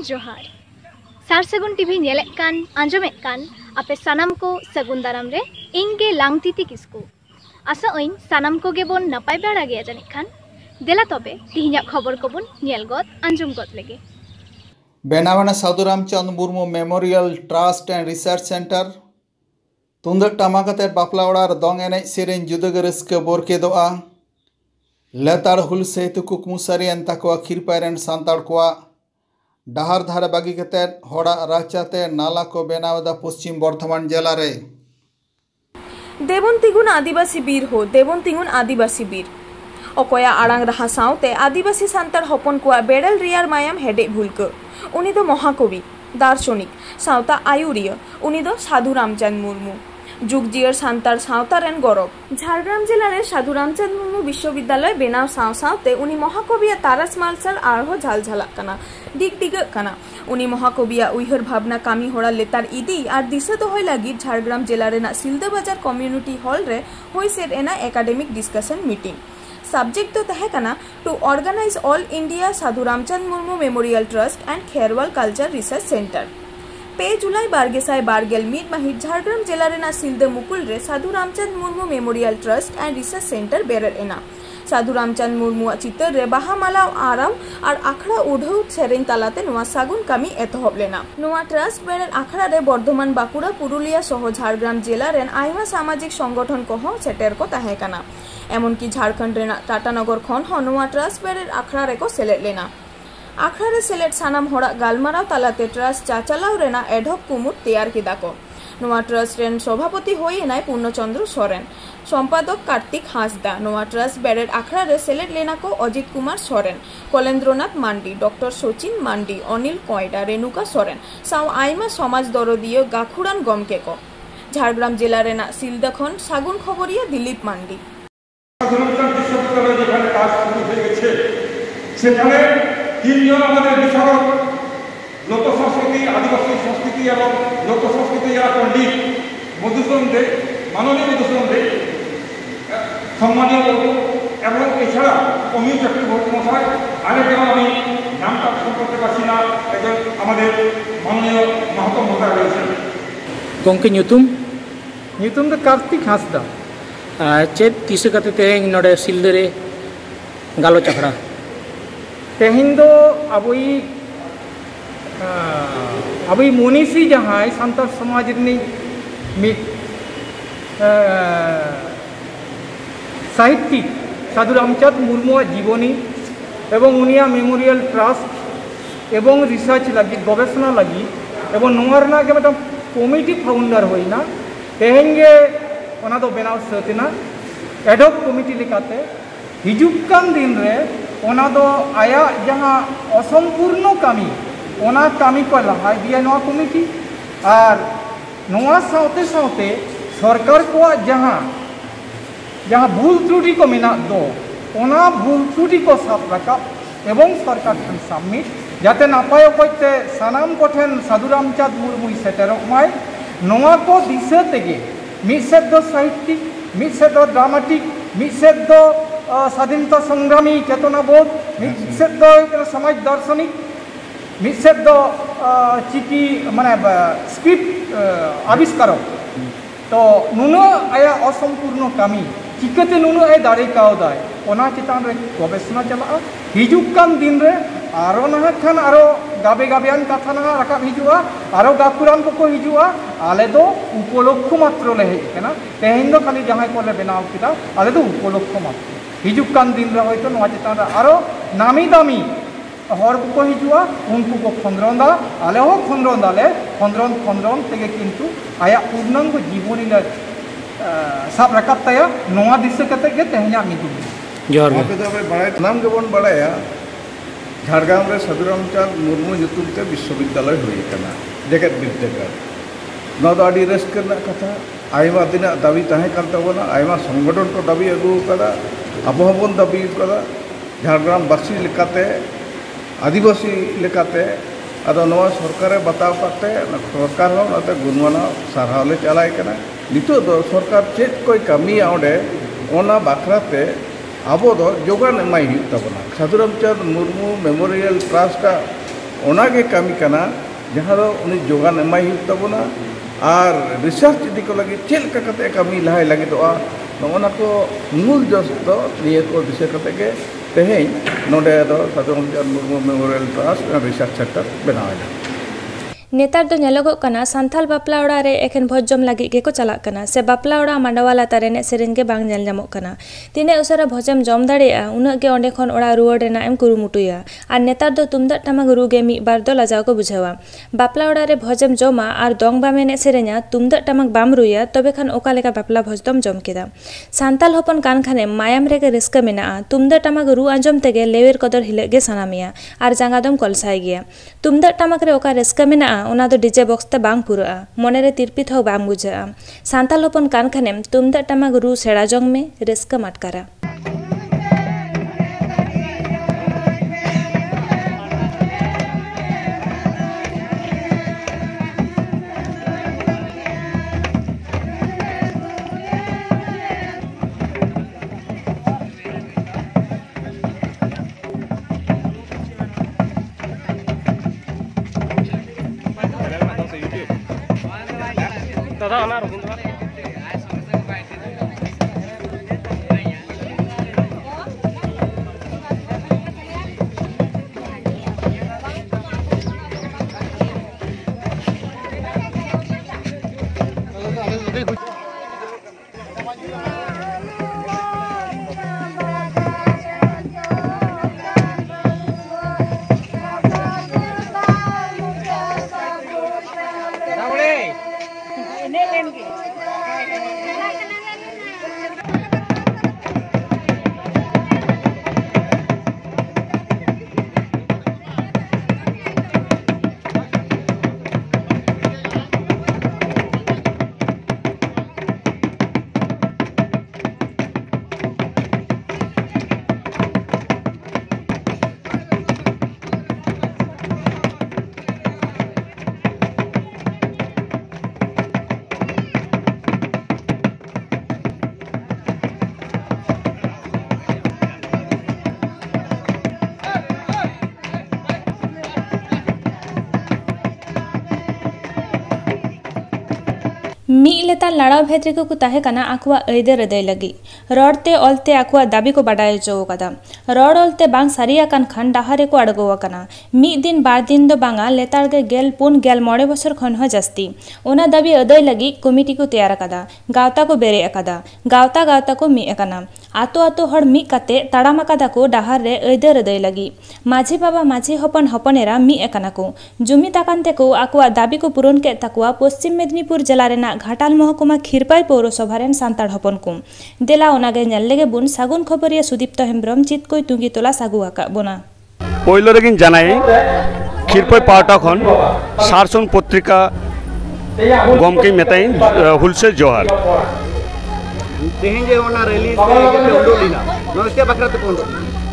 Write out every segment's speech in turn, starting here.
जोहार सार सगुन टीवी नेलेक कान आंजमेक कान आपे सानाम को सगुन दाराम रे इंगे लांगतिति किसकु आशा ओइन सानाम को गेबोन नपाय बेड़ा गया जानिक खान देला तबे तिहिना खबर को बोन नेल गद आंजम गद लेगे। बेनावाना Sadhu Ramchandra Murmu memorial trust and research center तुंदक टामाकते बापला ओड़ार दंग एनेज सेरेन जुदग रस्क बोरकेदोआ लेताड़ हुल सहित कुकमु सारियन ताकवा खिरपायरेन सांताड़ कोआ डहार धारे बागी कते होड़ा राचाते नाला को बेनावदा पश्चिम बर्धमान जिला रे देवन तिगुन आदिवासी बीर हो देवन तिगुन आदिवासी बीर अकोया आड़ांग रहा सावते आदिवासी सांताड़ हपन कुआ बेड़ल रियार मायाम हेडे भूलक उनी दो महाकवि दार्शनिक सावता आयुरिया उनी दो साधु रामचंद्र मुर्मू जुग जियर सांताड़ सावतारेन गौरव झारग्राम जिला रे साधु रामचंद्र मुर्मू विश्वविद्यालय बेनाव साव सावते उनी महाकविया तारस मालसाल आरहो झालझाला कना दिग दिग कना उनी महाकविया उइहर भावना कामी होड़ा लेतार इदी आर दिशा दोहय लागिद झारग्राम जिला रेना सिलदा बाजार कम्युनिटी हॉल रे होय सेट एना एकाडेमिक डिस्कशन मीटिंग सब्जेक्ट तो तहे कना to organize all India Sadhu Ramchandra Murmu memorial trust and Kherwal culture research center 2 जुलाई 2012 मीट महित झारग्राम जिला रेना सिलदा मुकुल रे Sadhu Ramchandra Murmu memorial trust and research center बेरल एना साधु रामचंद्र मुर्मू चितर रे बाहामाला आराम और आखड़ा उढ़ऊ सेरेन तालाते नुआ सागुन कामी एतहब लेना नुआ ट्रस्ट बेरल आखड़ा रे बर्धमान बाकुड़ा पुरुलिया सह झारग्राम जिला रेन आयमा सामाजिक संगठन को सेटेर को ताहे कना एमनकी झारखंड रेना टाटानगर खन हो नुआ ट्रस्ट बेरल आखड़ा रे को सेलेट लेना आखड़ा रे सेलेट सानाम होड़ा गालमाराव तालाते ट्रस्ट चाचालाव रेना एडहक कुमुद तैयार किदा को नुआ ट्रस्ट रेन सभापति होई नाय पूर्णचंद्र सोरेन सम्पादक कार्तिक हांसदा नुआ ट्रस्ट बेरेड आखड़ा रे सेलेट लेना को अजित कुमार सोरेन कलेन्द्रनाथ मांडी डॉक्टर सचिन मांडी अनिल कयडा रेणुका सोरेन साव आयमा समाज दरदीय गाखुड़ान गमके को झारग्राम जिला रेना सिलदा खन सागुन खबरिया दिलीप मांडी लोक संस्कृति आदिवासी संस्कृति और लोक संस्कृति या पंडित मधुसूदन दे माननीय मधुसूदन दे सम्मानीय एवं एछाड़ा अमीय चक्रवर्ती मशाई आरेकजन नामटा करते पारछि ना एकजन आमादेर माननीय महतो महोदय रयेछेन गंके ᱧᱩᱛᱩᱢ ᱫᱚ कार्तिक हांसदा चेद तीस कते तेहें नोडे सिलदा रे गालोच आखड़ा तेहें दो अभी मनीषी जहाँ सान्ताड़ समाज साहित्यिक साधु रामचंद्र मुर्मू जीवनी एवं उनिया मेमोरियल ट्रस्ट एवं रिसर्च लगी गवेषणा लगी एवं नोना के मतलब कमिटी फाउंडर होना तेहेंगे ओना दो बेनाव सतना एडहक कमिटी लेकाते हिजुकान दिन रे ओना दो आया जहाँ असंपूर्ण कामी ओना कामी को लहा दिया नवा कमिटी और नवा सावते सावते सरकार को जहाँ जहाँ भूल त्रुटि को मेना दो ओना भूल त्रुटि को साफ रखा एवं सरकार ठन सबमिट जाते नापाय ओकते सानाम को ठन साधु रामचंद्र मुर्मू सेटेरक माय नवा को दिशा तेगे मिसेद दो साहित्यिक मिसेद दो ड्रामाटिक मिसेद दो स्वाधीनता संग्रामी चेतना बोध मिसेद दो समाज दार्शनिक मिसेद दो चिकी माने स्क्रिप्ट आविष्कार तो नुनो आया असंपूर्ण कामी चिकते नुनो ए दारे कावदाय ओना चितान रे गवेषणा चला हिजुकान दिन रे आरो ना खान आरो गाबे गाबेयान कथा ना राका हिजुआ आरो गाकुरान को हिजुआ आले दो उपलक्ष्य मात्र ले हेकना तेहें दो खाली जहां को ले बनाव किता आले दो उपलक्ष्य मात्र हिजुकान दिन रे होयतो नवा चितान रे आरो नामी दामी हर को हिजुआ उनको को खंद्रंदा आले हो खंद्रंदा ले खंद्रन तेगे किंतु आया पूर्णांग जीवनी ले साब रकाब तया नवा दिशा कते के तेहना मिदु जोर पे तो बड़ाय नाम के बन बड़ाया झारग्राम रे साधु रामचंद्र मुर्मू ᱧᱩᱛᱩᱢ ते विश्वविद्यालय हुई कना जगत विद्यागार नवा दो आडी रस्क ना कथा आयमा दिन दाबी ताहे कान तबना आयमा संगठन को दाबी अगु कदा अबो हबन दाबी कदा झारग्राम बासी लेकाते आदिवासी लेकाते अदो नवा सरकारे बताव करते सरकार हो नाते गुणमाना सारहावले चलाय कना नितो दो सरकार चेत कोई कमी आउडे ओना बाखराते अब जोगान एमाई तबना साधु रामचंद्र मुर्मू मेमोरियल ट्रस्ट ओनागे कमी कना जहाँ दो उन्हें जोगान एमाई तबना और रिसर्च इदी को लगी चेल का कते कमी लहाय लगी तो नोना को मूल जस तो ये को विषय कते के तेहें नोडे दो साधु रामचंद्र मुर्मू मेमोरियल ट्रस्ट और रिसर्च सेंटर बनाया नेतार दो नेलोगो कना सांथाल बापला ओड़ा रे एखन भोज जम लगी के को चला कना से बापला ओड़ा मांडवाला तारे ने सेरेन के बांग नेल जामो कना तिने उसरा भोजम जम दाड़ेया उना के ओंडे खन ओड़ा रुवाड़ रेना एम कुरुमुटुया आर नेतार दो तुमदा टामाक रु गे मी बार दो लाजाव को बुझावा बापला ओड़ा रे भोजम जमा आर दोंग बामे ने सेरेना तुमदा टामाक बाम रुया तबे खान ओका लेका बापला भोजदम जम केदा सांताल होपन कान खाने मायाम रे के रिस्क मेना तुमदा टामाक रु आंजम तेगे लेवेर कदर हिले गे सनामिया आर जांगादम कलसाय गया तुमदा टामाक रे ओका रिस्क मेना ओना दो डीजे बॉक्स ते बांग पुरा मने रे तिरपित हो बांग बुझा सांताल होपन कान खानेम तुमदा टामाक रु सेड़ा जंग में रिस्क मटकारा मील लेता लड़ा भेद्रे को ताहे कना आकुआ ऐदे रदय लगी रड़ते ओलते आकुआ दाबी को बाडाय चो कदा रड़ ओलते बांग सारिया कान खान डाहारे को अड़गो कना मी दिन बार दिन दो बांगा लेतार गे गेल पुन गेल मोड़े बछर खन हो जस्ती ओना दाबी अदय लगी कमिटी को तैयार कदा गावता को बेरे अकदा गावता गावता को मी अकना आतो आतो हड़ मी कते ताड़ाम अकदा को डाहार रे ऐदे रदय लगी माझी बाबा माझी हपन हपनेरा मी अकना को जुमी ताकानते को आकुआ दाबी को पूरण के तकुआ पश्चिम मेदिनीपुर जिला रेना घाटाल महकुमा खीरपाई पौरसभा रेन सांताड़ हपन को देला ओनागे नेल लेगे बुन सागुन खबरिया सुदीप्त हेम्ब्रम चित कोई तुंगी तोला सागु आका बोना पहिलो रेगिन जानाई खीरपाई पावटा खन सारसन पत्रिका गमके मेताई हुलसे जोहार तेहें जे ओना रैली से उडोलिना नोस्ते बकराते कोन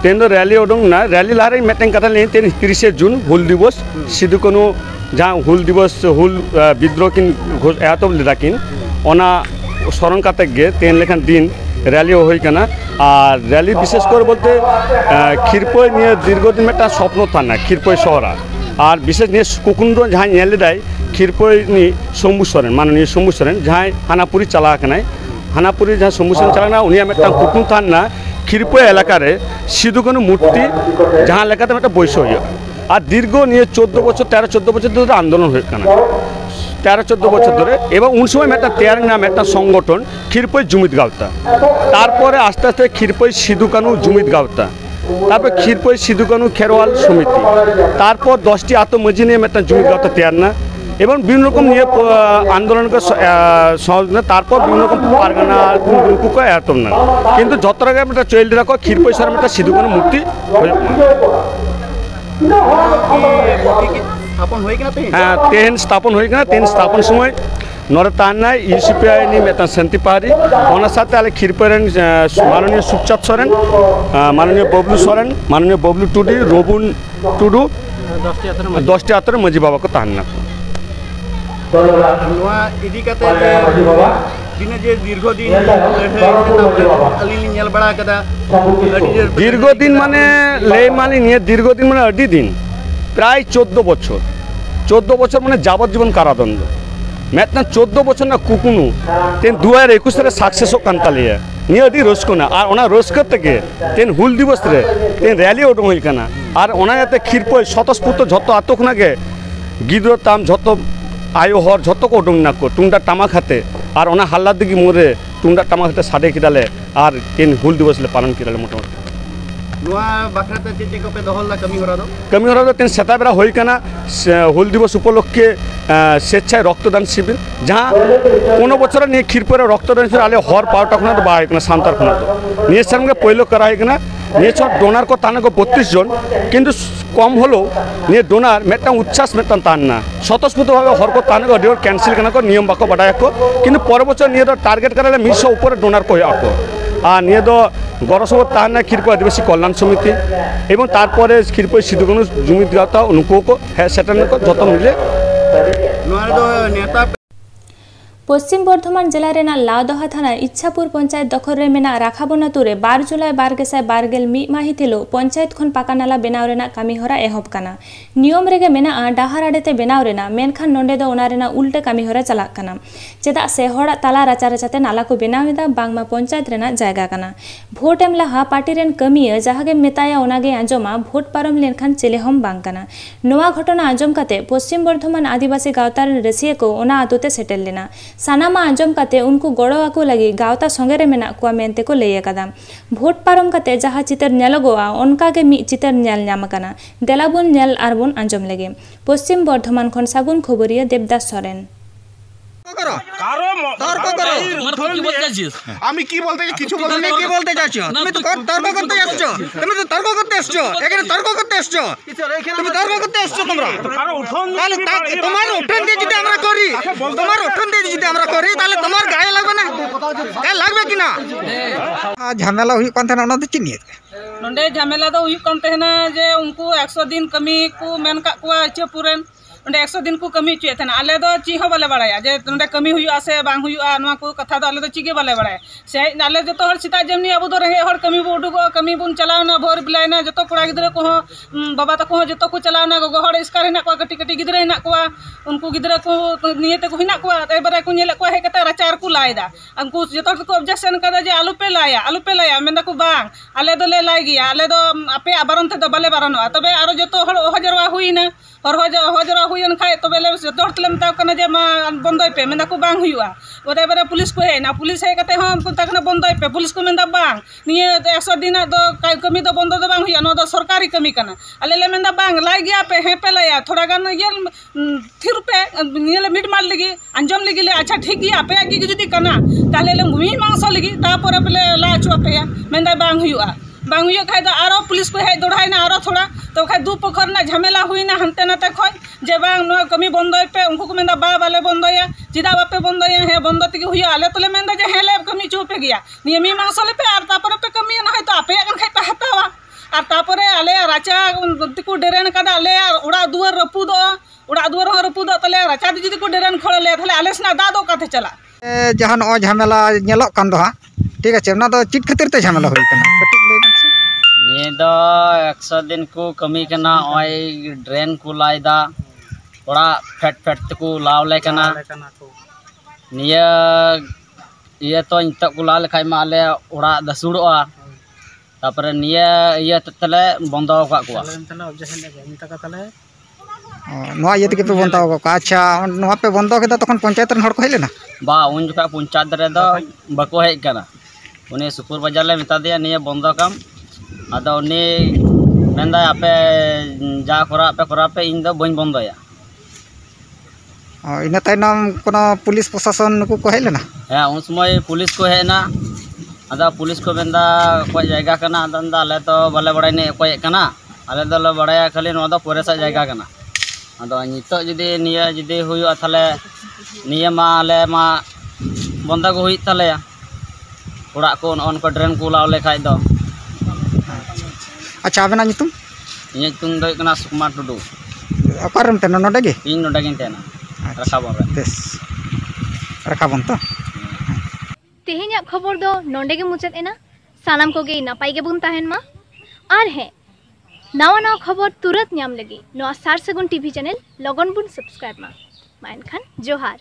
तेन रैली उडोंग ना रैली लारे मेटें कथा ले तेन 30 जून हुल दिवस सिदु कोनो जहाँ हुल दिवस हुल विद्रोह किन एतब लेदाकिन ओना स्मरण काते गे तेन लेखान दिन रैली होई कना और रैली विशेष कर बोलते खीरपाई निये दीर्घदिन मेटा स्वप्न थाना खीरपाई शहरा और विशेष निये कुकुंद्र जहाँ नेल लेदाय खीरपाई नि शंभु सोरेन माननीय शंभु सोरेन जहाँ हानापुरी चला कनाय हानापुरी जहाँ शंभु सोरेन चलाना उनिया मेटा कुकुन थाना खीरपाई एलाका रे सिदु कोनो मूर्ति जहाँ लेकाते मेटा बयस होय और दीर्घ निये 14 बछर 13-14 बछर धरे आंदोलन होय कना 13-14 बछर धरे एवं उन समय मेटा तैयार नाम एक संगठन खीरपाई जुमित गावता तारपरे आस्ते आस्ते खीरपाई सिदु कानू जुमित गावता तारपर खीरपाई सिदु कानू खेरवाल समिति तारपर 10टी आत्ममजी निये मेटा जुमित गावता तैयार ना एवं विभिन्न रकम निये आंदोलन के सहयोजना तारपर विभिन्न रकम पारगाना कुको एतम ना किन्तु जतरागे मेटा चल राखो खीरपाई सर मेटा सिदु कानू मूर्ति तेहन स्थापन हो तेहन स्थापन समय नोरे ताना यूसीपीआई नि मेता शांति पारी ओना साथे आले खीरपाई रेन माननीय सुखचाँद सोरेन माननीय बबलू सोरेन माननीय बबलू टुडी रोबुन टुडू 10टी आतर मजी बाबा को ताना नोआ इदी कते दिने जे दीर्घदिन अलिनि नेल बड़ा कदा दीर्घदिन माने ले माने निये दीर्घदिन माने अडी दिन प्राय 14 बछर 14 बछर माने যাবজ্জীবন কারাদণ্ড मेतना 14 बछर ना कुकुनु तेन 2021 रे सक्सेस कान तालिया निया अदी रस्कना और ओना रस्क तके तेन हुल दिवस रे तेन रैली उडुंग होई काना और ओना याते खिरपय स्वतस्फूर्त झतो आतोखना के गिद्रो ताम झतो आयो हर झतो को उडुंग ना को टुंडा टामाक हाते और ओना हल्ला दिगी मोरे टुंडा टामाक हाते साडे किडाले और तेन हुल दिवस ले पालन किडाले मोटामोटी बाखराते चेक पे दहल कमी हरा तेन सेता बेरा होई काना हुल दिवस उपलक्षे स्वेच्छाय रक्तदान शिविर जहाँ कोनो बचर निये खिरपरे रक्तदान शिविर आले हर पावटा खुना तो बाय कना सांतार खुना तो निये सामगे पहिलो कराय कना निये छ डोनार को ताना को 32 जन किंतु कम हलो निये डोनार मेटा उच्छ्वास मेटन तानना स्वतस्फूर्त भावे हर को ताना को डेट कैंसिल कना को नियम बाको बाडाय को किंतु पर बचर निये तो टार्गेट कराले 100 ऊपर डोनार को आको और निये तो गौरसभा ताना खिरपय आदिवासी कल्याण समिति एवं तारपरे खिरपय सिद्धुकानु जुमित गाता उनको को है सेटन को जतो मिले पश्चिम बर्धमान जिला रेना लाउदहा थाना इच्छापुर पंचायत दखल रे मेना राखाबन अतुरे 12 जुलाई 2022 माहिथिलो पंचायत खन पाका नाला बेनाव रेना कामी हरा एहब काना नियम रेगे मेना डाहार आडेते बेनाव रेना मेनखान नोंडे दो ओना रेना उल्टे कामी हरा चलाक काना चेदा से हड़ा ताला राचा राचाते नाला को बेनावेदा बांगमा पंचायत रेना जायगा काना भोट एम लाहा पार्टी रेन कमिया जहागे मेताया ओनागे आंजमा भोट पारम लेनखान चेले हम बांग काना नोवा घटना आंजम काते पश्चिम बर्धमान आदिवासी गावतार रसिया को ओना आतुते सेटेल लेना सानामा आंजम काते उनको गड़ो आको लगी गावता संगे रे मेना को मेनते को लई अकादा भोट पारम काते जहा चितर नेलगोआ उनका के मी चितर नेल न्याम काना देलाबुन नेल आरबुन आंजम लगे पश्चिम बर्धमान खन सागुन खबरिया देवदास सोरेन আমি কি বলতে কিছু বলতে নেই কি বলতে যাচ্ছো তুমি তো তর্ক করতে যাচ্ছো তুমি তো তর্ক করতে এসছো এখানে তর্ক করতে এসছো তুমি তর্ক করতে এসছো তোমরা তাহলে তোমার উঠন দিয়ে যদি আমরা করি তোমার উঠন দিয়ে যদি আমরা করি তাহলে তোমার গায়ে লাগবে না গায়ে লাগবে কি না ঝামেলা হুই কোন থানা ওনা দিচ্ছি নিয়ে নন্ডে ঝামেলা তো হুই কোন থানা যে उनको 100 दिन कमी को मेन का को अच्छे पूरन 100 दिन को कमी चे थे आले दो ची हो बाले बड़ाया जे नोंडे कमी हुआ से बांग हुआ नवा को कथा दो आले दो चीगे बाले बड़ाया से आले जो तो हर सीता जमनी अब तो रहे हर कमी बो उडुगो कमी बुन चलावना भोर बिलायना जो तो कोड़ा गिदरे को बाबा तक हो जो तो को चलावना गो हर इसकार हिना को कटी कटी गिदरे हिना को उनको गिदरे को नियते को हिना को एबारे को नेले को हे कता रचार को लायदा उनको जो तो को ऑब्जेक्शन कदा जे आलू पे लाया मेंदा को बांग आले दो ले लाई गया आले दो आपे आबरन थे दो बाले बारनो तबे आरो जो तो हर हजरवा हुईना और हजरवा हुईन खाए तो बेले जो तले मता कना जे मा बंदय पे मेंदा को बांग हुआ ओदे बारे पुलिस को है ना पुलिस है कते हम को तकना बंदय पे पुलिस को मेंदा बांग निये 100 दिन दो कमी दो बंद दो बांग हुआ नो दो सरकारी कमी कना आले ले मेंदा बांग लाई गया पे हे पे लाया थोड़ा गान ये थिर पे निले मिट मार लगी अंजम लगी ले अच्छा ठीक गया पे आगे जुदी कना ताले ले मी मांगस लगी तापर पे ला छु पे मेंदा बांग हुआ खाए तो आरो पुलिस को है दौड़ाई ना आरो थोड़ा तो खाए दू पखर ना झमेला हुई ना हंते नाते खो जे बांग नो कमी बंद पे उनको को मेंदा बा बाले बंदया जिदा बापे बंदया है बंद तक हुई आले तले मेंदा जे हेले कमी चुपे गया नियमी मांगसले पे आर तापर पे कमी ना है तो आपे अगन खाए पे हतावा आर तापर आले राचा को डेरेन कदा आले उड़ा दुआर रपुदो तले राचा जुदी को डेरेन खोले तले आले सना दादो काथे चला जहां न झमेला नेलो कान दो हा ठीक है ना तो चिट खातिर ते झमेला होई कना कटिक ले ये दो 100 दिन को कमी कना ओय ड्रेन को लायदा ओड़ा फेट को लावले कना निया ये तो इंत को ला लेखाय मा आले ओड़ा दसुड़ोआ तापर निया ये तले बंदो का को नोआ ये तके पे बंदो का अच्छा नोआ पे बंदो केदा तखन पंचायत रन हर को हेलेना बा उन जका पंचायत रे दो बको हेज कना उनी सुपुर बाजार ले मिता दिया निया बंदो काम आदो उनी मेंदा आपे जा करा पे इन दो बन बंदोया इना ताइनम कोनो पुलिस प्रशासन को हेलेना है उन समय पुलिस को है ना आदो पुलिस को मेंदा कोई जायगा कना आदंदा ले तो बाले बड़ाई ने कोई कना आले दो ले बड़ाया खाली नो दो पोरेसा जायगा कना आदो नितो जदी निया जदी हुयो थाले निया मा ले मा बंदा को हुई थाले ओड़ा को उनको ड्रेन को लाव ले खाय दो अच्छा आबेना नितुम इᱧ तुम दो कना सुकुमार टुडू अकारम तेना नोडे गे इन नोडे गिन तेना रखाबन रे बेस रखाबन तो तेहेन्या खबर दो नोंडे गे मुचाद एना सानाम कोगे नापाय गे बुन ताहेन मा आर हे नवा नवा खबर तुरंत नाम लगी नवा सार सगुन टीवी चैनल लगन बुन सब्सक्राइब मा एनखान जोहार।